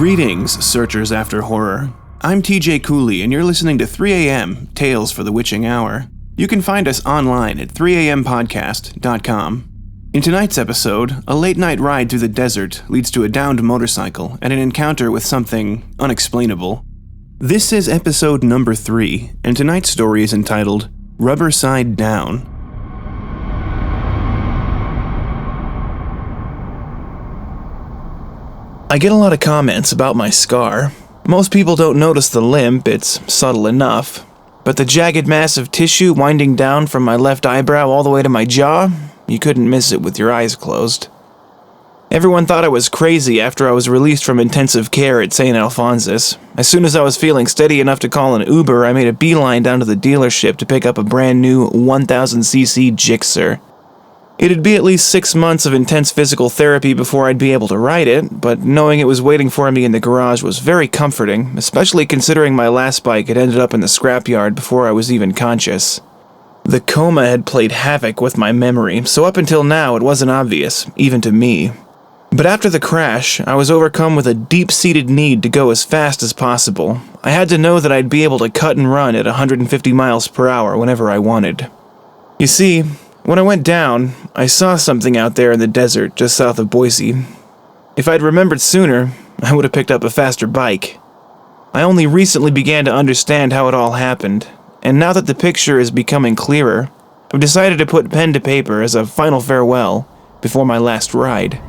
Greetings, searchers after horror. I'm TJ Cooley, and you're listening to 3 a.m. Tales for the Witching Hour. You can find us online at 3ampodcast.com. In tonight's episode, a late-night ride through the desert leads to a downed motorcycle and an encounter with something unexplainable. This is episode number 3, and tonight's story is entitled Rubber Side Down. I get a lot of comments about my scar. Most people don't notice the limp, it's subtle enough. But the jagged mass of tissue winding down from my left eyebrow all the way to my jaw, you couldn't miss it with your eyes closed. Everyone thought I was crazy after I was released from intensive care at St. Alphonsus. As soon as I was feeling steady enough to call an Uber, I made a beeline down to the dealership to pick up a brand new 1000cc Gixxer. It'd be at least 6 months of intense physical therapy before I'd be able to ride it, but knowing it was waiting for me in the garage was very comforting, especially considering my last bike had ended up in the scrapyard before I was even conscious. The coma had played havoc with my memory, so up until now it wasn't obvious, even to me. But after the crash, I was overcome with a deep-seated need to go as fast as possible. I had to know that I'd be able to cut and run at 150 miles per hour whenever I wanted. You see, when I went down, I saw something out there in the desert just south of Boise. If I'd remembered sooner, I would have picked up a faster bike. I only recently began to understand how it all happened, and now that the picture is becoming clearer, I've decided to put pen to paper as a final farewell before my last ride.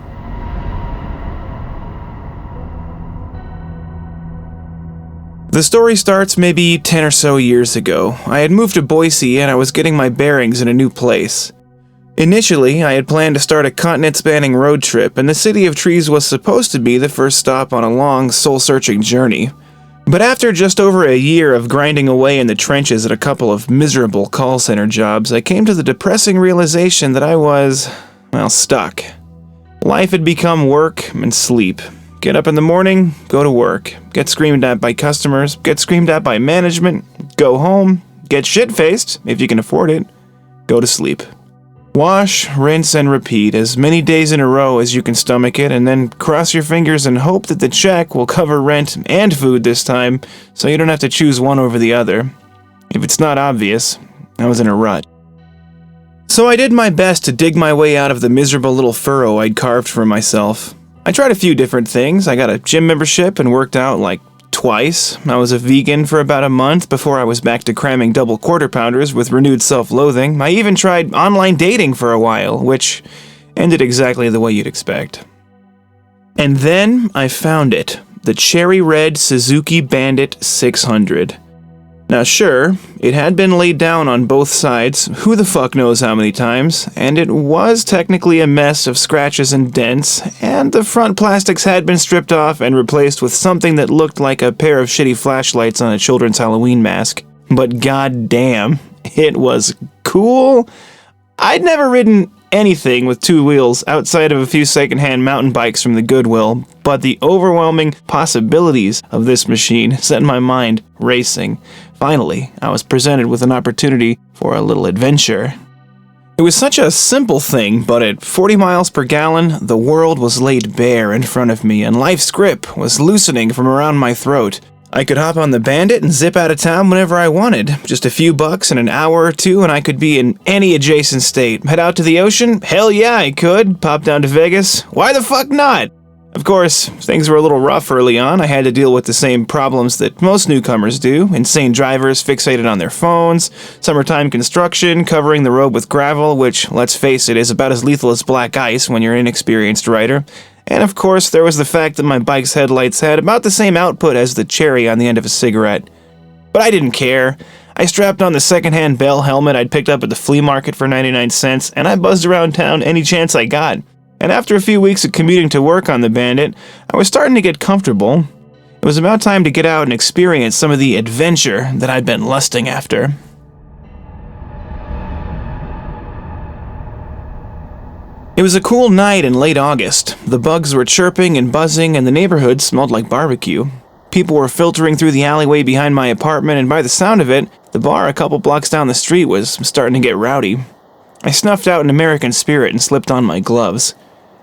The story starts maybe 10 or so years ago. I had moved to Boise and I was getting my bearings in a new place. Initially, I had planned to start a continent-spanning road trip, and the City of Trees was supposed to be the first stop on a long, soul-searching journey. But after just over a year of grinding away in the trenches at a couple of miserable call center jobs, I came to the depressing realization that I was, stuck. Life had become work and sleep. Get up in the morning, go to work, get screamed at by customers, get screamed at by management, go home, get shit-faced, if you can afford it, go to sleep. Wash, rinse, and repeat as many days in a row as you can stomach it, and then cross your fingers and hope that the check will cover rent and food this time, so you don't have to choose one over the other. If it's not obvious, I was in a rut. So I did my best to dig my way out of the miserable little furrow I'd carved for myself. I tried a few different things. I got a gym membership and worked out like twice. I was a vegan for about a month before I was back to cramming double quarter pounders with renewed self-loathing. I even tried online dating for a while, which ended exactly the way you'd expect. And then I found it, the cherry red Suzuki Bandit 600. Now sure, it had been laid down on both sides, who the fuck knows how many times, and it was technically a mess of scratches and dents, and the front plastics had been stripped off and replaced with something that looked like a pair of shitty flashlights on a children's Halloween mask. But goddamn, it was cool. I'd never ridden anything with two wheels outside of a few secondhand mountain bikes from the Goodwill, but the overwhelming possibilities of this machine set my mind racing. Finally, I was presented with an opportunity for a little adventure. It was such a simple thing, but at 40 miles per gallon, the world was laid bare in front of me, and life's grip was loosening from around my throat. I could hop on the Bandit and zip out of town whenever I wanted. Just a few bucks in an hour or two, and I could be in any adjacent state. Head out to the ocean? Hell yeah, I could. Pop down to Vegas? Why the fuck not? Of course, things were a little rough early on. I had to deal with the same problems that most newcomers do. Insane drivers fixated on their phones, summertime construction, covering the road with gravel, which, let's face it, is about as lethal as black ice when you're an inexperienced rider. And of course, there was the fact that my bike's headlights had about the same output as the cherry on the end of a cigarette. But I didn't care. I strapped on the secondhand Bell helmet I'd picked up at the flea market for 99 cents, and I buzzed around town any chance I got. And after a few weeks of commuting to work on the Bandit, I was starting to get comfortable. It was about time to get out and experience some of the adventure that I'd been lusting after. It was a cool night in late August. The bugs were chirping and buzzing, and the neighborhood smelled like barbecue. People were filtering through the alleyway behind my apartment, and by the sound of it, the bar a couple blocks down the street was starting to get rowdy. I snuffed out an American Spirit and slipped on my gloves.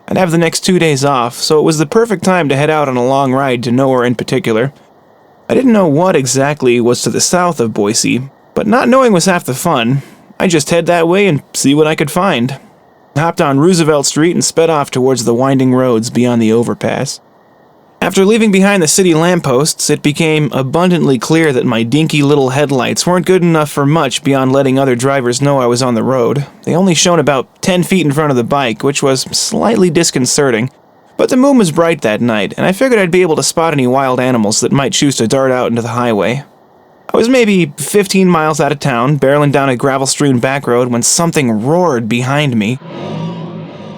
I'd have the next 2 days off, so it was the perfect time to head out on a long ride to nowhere in particular. I didn't know what exactly was to the south of Boise, but not knowing was half the fun. I just head that way and see what I could find. I hopped on Roosevelt Street and sped off towards the winding roads beyond the overpass. After leaving behind the city lampposts, it became abundantly clear that my dinky little headlights weren't good enough for much beyond letting other drivers know I was on the road. They only shone about 10 feet in front of the bike, which was slightly disconcerting. But the moon was bright that night, and I figured I'd be able to spot any wild animals that might choose to dart out into the highway. I was maybe 15 miles out of town, barreling down a gravel-strewn back road when something roared behind me.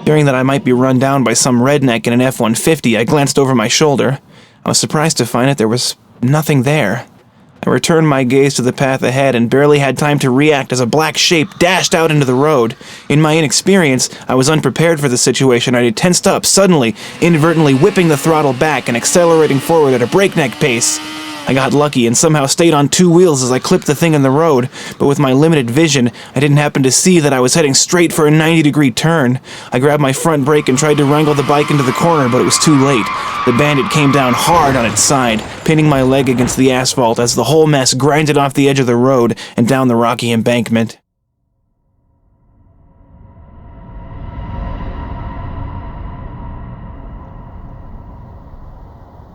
Fearing that I might be run down by some redneck in an F-150, I glanced over my shoulder. I was surprised to find that there was nothing there. I returned my gaze to the path ahead and barely had time to react as a black shape dashed out into the road. In my inexperience, I was unprepared for the situation. I tensed up, suddenly, inadvertently whipping the throttle back and accelerating forward at a breakneck pace. I got lucky and somehow stayed on 2 wheels as I clipped the thing in the road, but with my limited vision, I didn't happen to see that I was heading straight for a 90-degree turn. I grabbed my front brake and tried to wrangle the bike into the corner, but it was too late. The Bandit came down hard on its side, pinning my leg against the asphalt as the whole mess grinded off the edge of the road and down the rocky embankment.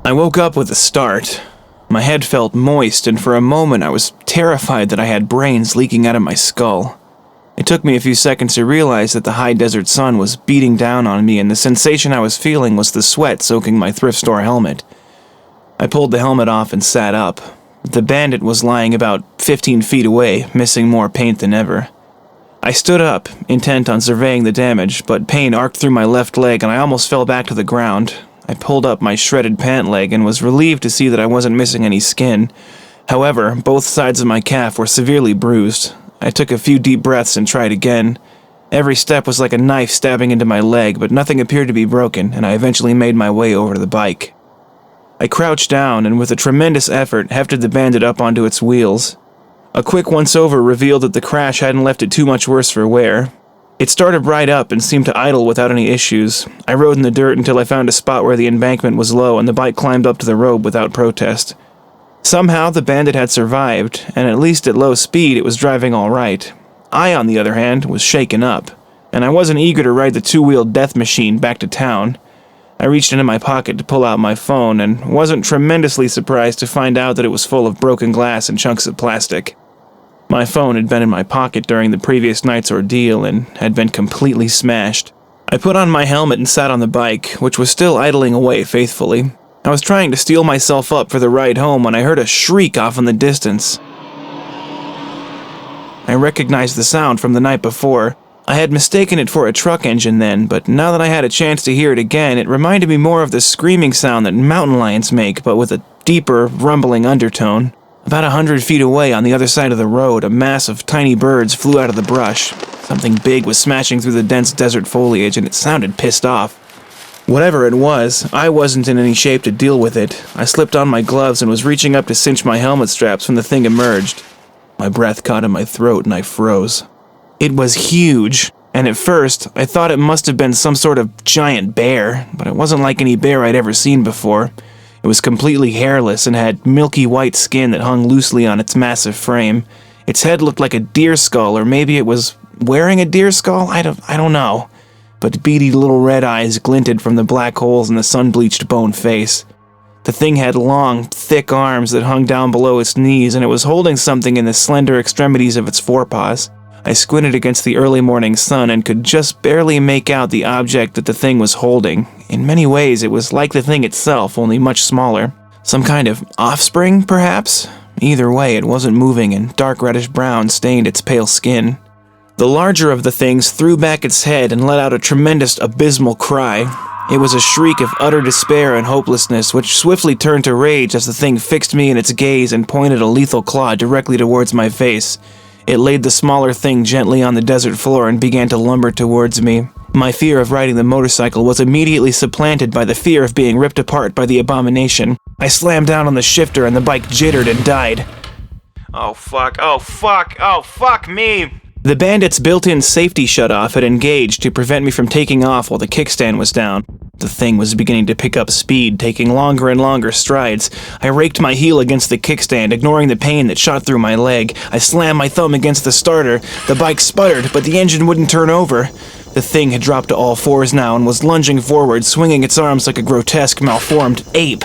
I woke up with a start. My head felt moist, and for a moment I was terrified that I had brains leaking out of my skull. It took me a few seconds to realize that the high desert sun was beating down on me, and the sensation I was feeling was the sweat soaking my thrift store helmet. I pulled the helmet off and sat up. The Bandit was lying about 15 feet away, missing more paint than ever. I stood up, intent on surveying the damage, but pain arced through my left leg and I almost fell back to the ground. I pulled up my shredded pant leg and was relieved to see that I wasn't missing any skin. However, both sides of my calf were severely bruised. I took a few deep breaths and tried again. Every step was like a knife stabbing into my leg, but nothing appeared to be broken, and I eventually made my way over to the bike. I crouched down and with a tremendous effort hefted the Bandit up onto its wheels. A quick once-over revealed that the crash hadn't left it too much worse for wear. It started right up and seemed to idle without any issues. I rode in the dirt until I found a spot where the embankment was low and the bike climbed up to the road without protest. Somehow the Bandit had survived, and at least at low speed it was driving all right. I, on the other hand, was shaken up, and I wasn't eager to ride the two-wheeled death machine back to town. I reached into my pocket to pull out my phone and wasn't tremendously surprised to find out that it was full of broken glass and chunks of plastic. My phone had been in my pocket during the previous night's ordeal and had been completely smashed. I put on my helmet and sat on the bike, which was still idling away faithfully. I was trying to steel myself up for the ride home when I heard a shriek off in the distance. I recognized the sound from the night before. I had mistaken it for a truck engine then, but now that I had a chance to hear it again, it reminded me more of the screaming sound that mountain lions make, but with a deeper, rumbling undertone. About 100 feet away on the other side of the road, a mass of tiny birds flew out of the brush. Something big was smashing through the dense desert foliage, and it sounded pissed off. Whatever it was, I wasn't in any shape to deal with it. I slipped on my gloves and was reaching up to cinch my helmet straps when the thing emerged. My breath caught in my throat and I froze. It was huge, and at first, I thought it must have been some sort of giant bear, but it wasn't like any bear I'd ever seen before. It was completely hairless and had milky white skin that hung loosely on its massive frame. Its head looked like a deer skull, or maybe it was wearing a deer skull? I don't know. But beady little red eyes glinted from the black holes in the sun-bleached bone face. The thing had long, thick arms that hung down below its knees, and it was holding something in the slender extremities of its forepaws. I squinted against the early morning sun and could just barely make out the object that the thing was holding. In many ways, it was like the thing itself, only much smaller. Some kind of offspring, perhaps? Either way, it wasn't moving, and dark reddish brown stained its pale skin. The larger of the things threw back its head and let out a tremendous, abysmal cry. It was a shriek of utter despair and hopelessness, which swiftly turned to rage as the thing fixed me in its gaze and pointed a lethal claw directly towards my face. It laid the smaller thing gently on the desert floor and began to lumber towards me. My fear of riding the motorcycle was immediately supplanted by the fear of being ripped apart by the abomination. I slammed down on the shifter and the bike jittered and died. Oh fuck me! The bandit's built-in safety shutoff had engaged to prevent me from taking off while the kickstand was down. The thing was beginning to pick up speed, taking longer and longer strides. I raked my heel against the kickstand, ignoring the pain that shot through my leg. I slammed my thumb against the starter. The bike sputtered, but the engine wouldn't turn over. The thing had dropped to all fours now and was lunging forward, swinging its arms like a grotesque, malformed ape.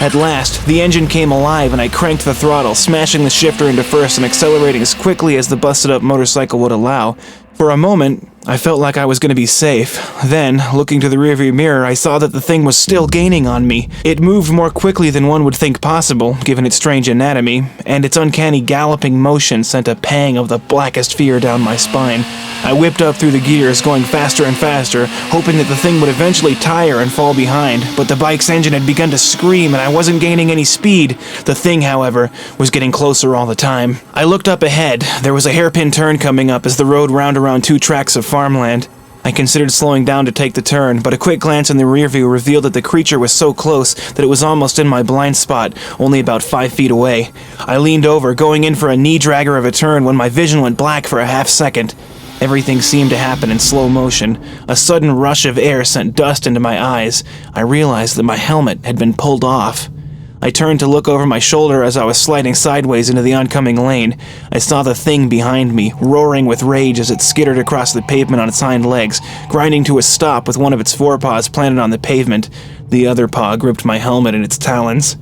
At last, the engine came alive and I cranked the throttle, smashing the shifter into first and accelerating as quickly as the busted-up motorcycle would allow. For a moment, I felt like I was going to be safe. Then, looking to the rearview mirror, I saw that the thing was still gaining on me. It moved more quickly than one would think possible, given its strange anatomy, and its uncanny galloping motion sent a pang of the blackest fear down my spine. I whipped up through the gears, going faster and faster, hoping that the thing would eventually tire and fall behind, but the bike's engine had begun to scream and I wasn't gaining any speed. The thing, however, was getting closer all the time. I looked up ahead. There was a hairpin turn coming up as the road wound around 2 tracts of farmland. I considered slowing down to take the turn, but a quick glance in the rearview revealed that the creature was so close that it was almost in my blind spot, only about 5 feet away. I leaned over, going in for a knee-dragger of a turn when my vision went black for a half second. Everything seemed to happen in slow motion. A sudden rush of air sent dust into my eyes. I realized that my helmet had been pulled off. I turned to look over my shoulder as I was sliding sideways into the oncoming lane. I saw the thing behind me, roaring with rage as it skittered across the pavement on its hind legs, grinding to a stop with one of its forepaws planted on the pavement. The other paw gripped my helmet in its talons.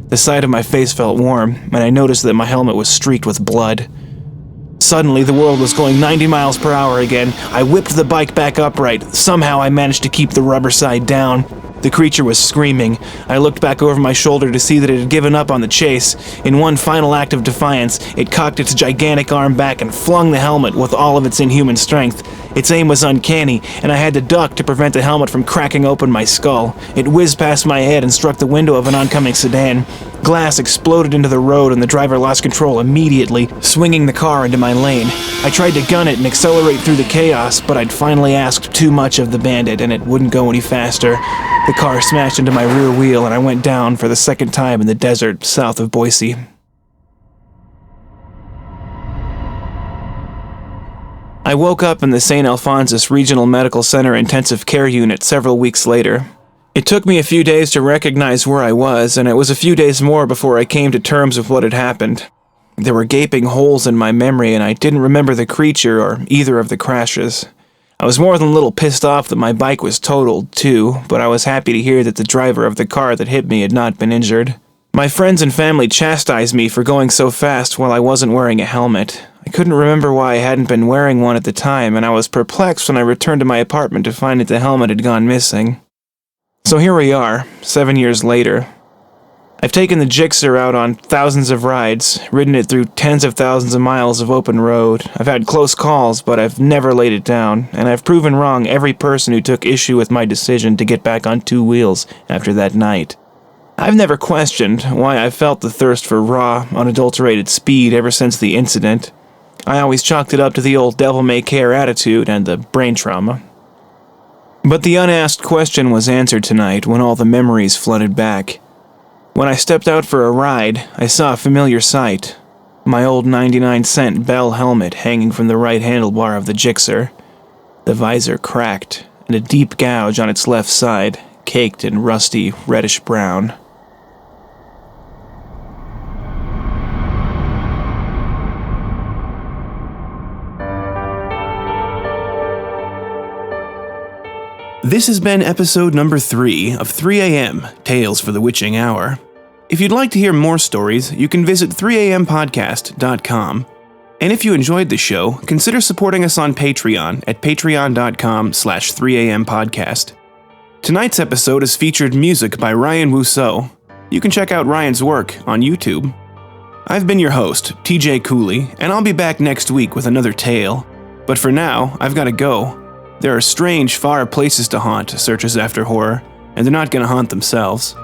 The side of my face felt warm, and I noticed that my helmet was streaked with blood. Suddenly, the world was going 90 miles per hour again. I whipped the bike back upright. Somehow, I managed to keep the rubber side down. The creature was screaming. I looked back over my shoulder to see that it had given up on the chase. In one final act of defiance, it cocked its gigantic arm back and flung the helmet with all of its inhuman strength. Its aim was uncanny, and I had to duck to prevent the helmet from cracking open my skull. It whizzed past my head and struck the window of an oncoming sedan. Glass exploded into the road and the driver lost control immediately, swinging the car into my lane. I tried to gun it and accelerate through the chaos, but I'd finally asked too much of the bandit and it wouldn't go any faster. The car smashed into my rear wheel and I went down for the second time in the desert south of Boise. I woke up in the St. Alphonsus Regional Medical Center intensive care unit several weeks later. It took me a few days to recognize where I was, and it was a few days more before I came to terms with what had happened. There were gaping holes in my memory, and I didn't remember the creature or either of the crashes. I was more than a little pissed off that my bike was totaled, too, but I was happy to hear that the driver of the car that hit me had not been injured. My friends and family chastised me for going so fast while I wasn't wearing a helmet. I couldn't remember why I hadn't been wearing one at the time, and I was perplexed when I returned to my apartment to find that the helmet had gone missing. So here we are, 7 years later. I've taken the Gixxer out on thousands of rides, ridden it through tens of thousands of miles of open road. I've had close calls, but I've never laid it down, and I've proven wrong every person who took issue with my decision to get back on 2 wheels after that night. I've never questioned why I felt the thirst for raw, unadulterated speed ever since the incident. I always chalked it up to the old devil-may-care attitude and the brain trauma. But the unasked question was answered tonight when all the memories flooded back. When I stepped out for a ride, I saw a familiar sight. My old 99-cent Bell helmet hanging from the right handlebar of the Gixxer. The visor cracked, and a deep gouge on its left side, caked in rusty, reddish-brown. This has been episode number 3 of 3 a.m. Tales for the Witching Hour. If you'd like to hear more stories, you can visit 3ampodcast.com. And if you enjoyed the show, consider supporting us on Patreon at patreon.com/3ampodcast. Tonight's episode has featured music by Ryan Wousseau. You can check out Ryan's work on YouTube. I've been your host, TJ Cooley, and I'll be back next week with another tale. But for now, I've got to go. There are strange, far places to haunt searchers after horror, and they're not going to haunt themselves.